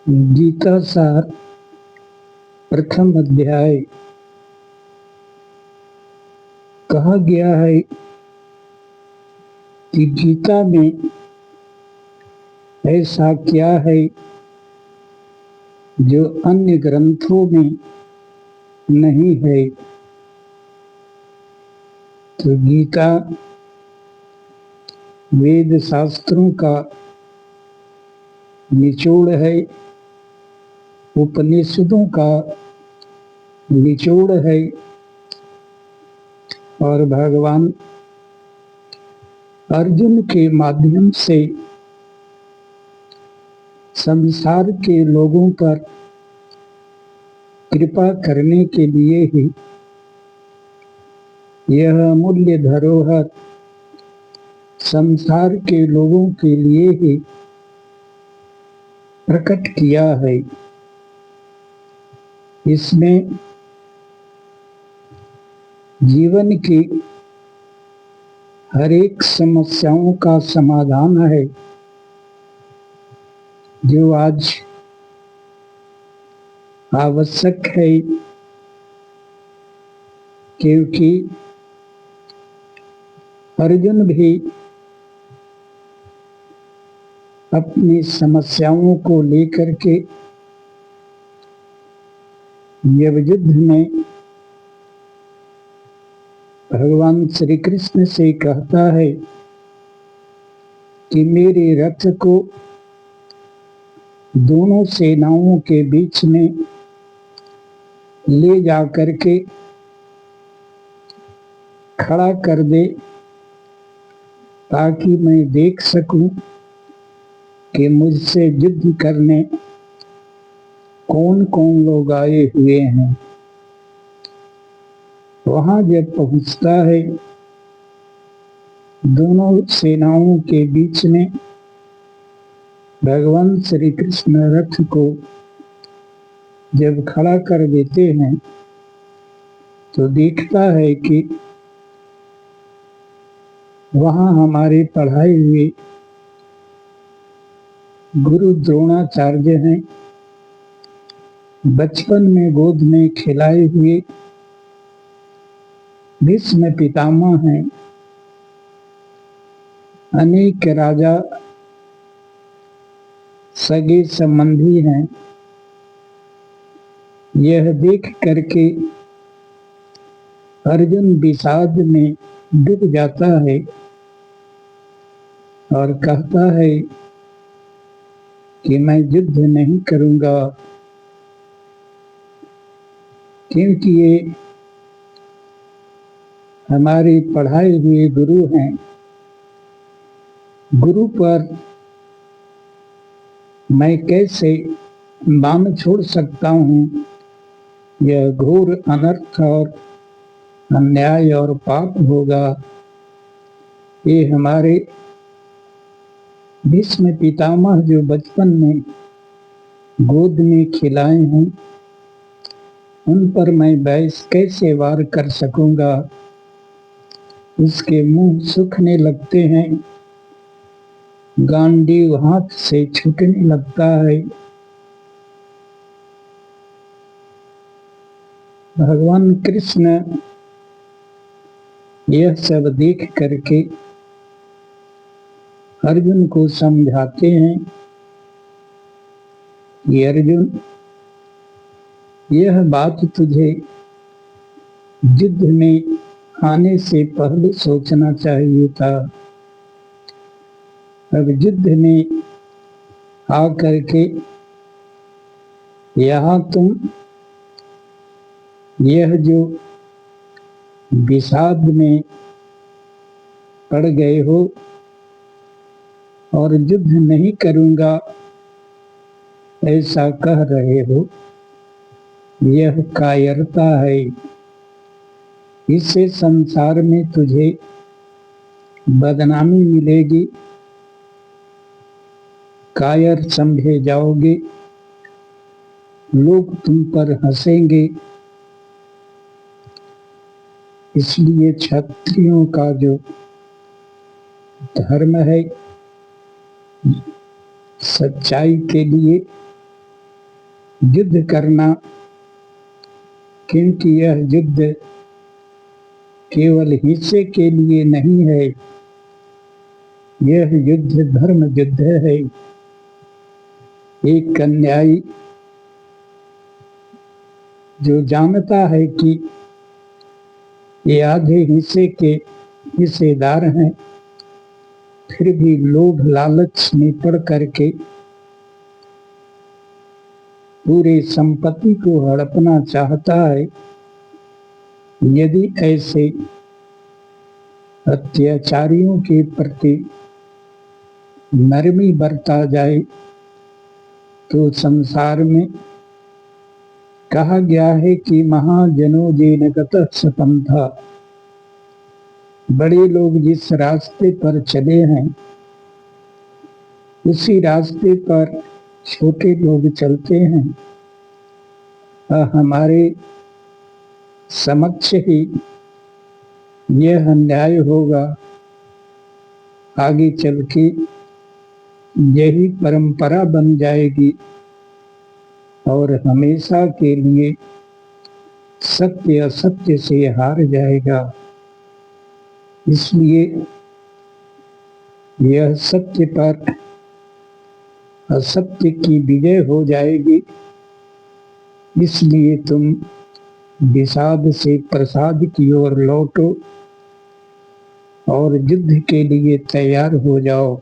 गीता सार प्रथम अध्याय। कहा गया है कि गीता में ऐसा क्या है जो अन्य ग्रंथों में नहीं है। तो गीता वेद शास्त्रों का निचोड़ है, उपनिषदों का निचोड़ है और भगवान अर्जुन के माध्यम से संसार के लोगों पर कृपा करने के लिए ही यह अमूल्य धरोहर संसार के लोगों के लिए ही प्रकट किया है। इसमें जीवन की हर एक समस्याओं का समाधान है जो आज आवश्यक है, क्योंकि अर्जुन भी अपनी समस्याओं को लेकर के युद्ध में भगवान श्री कृष्ण से कहता है कि मेरे रथ को दोनों सेनाओं के बीच में ले जा करके खड़ा कर दे, ताकि मैं देख सकूं कि मुझसे युद्ध करने कौन कौन लोग आए हुए हैं। वहां जब पहुंचता है, दोनों सेनाओं के बीच में भगवान श्री कृष्ण रथ को जब खड़ा कर देते हैं तो देखता है कि वहां हमारे पढ़ाए हुए गुरु द्रोणाचार्य हैं, बचपन में गोद में खिलाए हुए भीष्म पितामह हैं, अनेक राजा सगे संबंधी हैं। यह देख करके अर्जुन विषाद में डूब जाता है और कहता है कि मैं युद्ध नहीं करूंगा, क्योंकि ये हमारे पढ़ाए हुए गुरु हैं। गुरु पर मैं कैसे बाण छोड़ सकता हूँ। यह घोर अनर्थ और अन्याय और पाप होगा। ये हमारे भीष्म पितामह जो बचपन में गोद में खिलाए हैं, उन पर मैं बैस कैसे वार कर सकूंगा। उसके मुंह सूखने लगते हैं, गांडीव हाथ से छूटने लगता है। भगवान कृष्ण यह सब देख करके अर्जुन को समझाते हैं कि अर्जुन, यह बात तुझे युद्ध में आने से पहले सोचना चाहिए था। अब युद्ध में आकर के यहाँ तुम यह जो विषाद में पड़ गए हो और युद्ध नहीं करूंगा ऐसा कह रहे हो, यह कायरता है। इससे संसार में तुझे बदनामी मिलेगी, कायर समझे जाओगे, लोग तुम पर हंसेंगे। इसलिए क्षत्रियों का जो धर्म है, सच्चाई के लिए युद्ध करना, क्योंकि यह युद्ध केवल हिस्से के लिए नहीं है, यह युद्ध धर्म युद्ध है। एक अन्यायी जो जानता है कि ये आधे हिस्से के हिस्सेदार हैं, फिर भी लोभ लालच में पड़ करके पूरी संपत्ति को हड़पना चाहता है, यदि ऐसे अत्याचारियों के प्रति नरमी बरता जाए तो संसार में कहा गया है कि महाजनो जेन गतः स पंथा, बड़े लोग जिस रास्ते पर चले हैं उसी रास्ते पर छोटे लोग चलते हैं। हमारे समक्ष ही यह अन्याय होगा, आगे चल के यही परंपरा बन जाएगी और हमेशा के लिए सत्य असत्य से हार जाएगा। इसलिए यह सत्य पर असत्य की विजय हो जाएगी। इसलिए तुम विषाद से प्रसाद की ओर लौटो और युद्ध के लिए तैयार हो जाओ।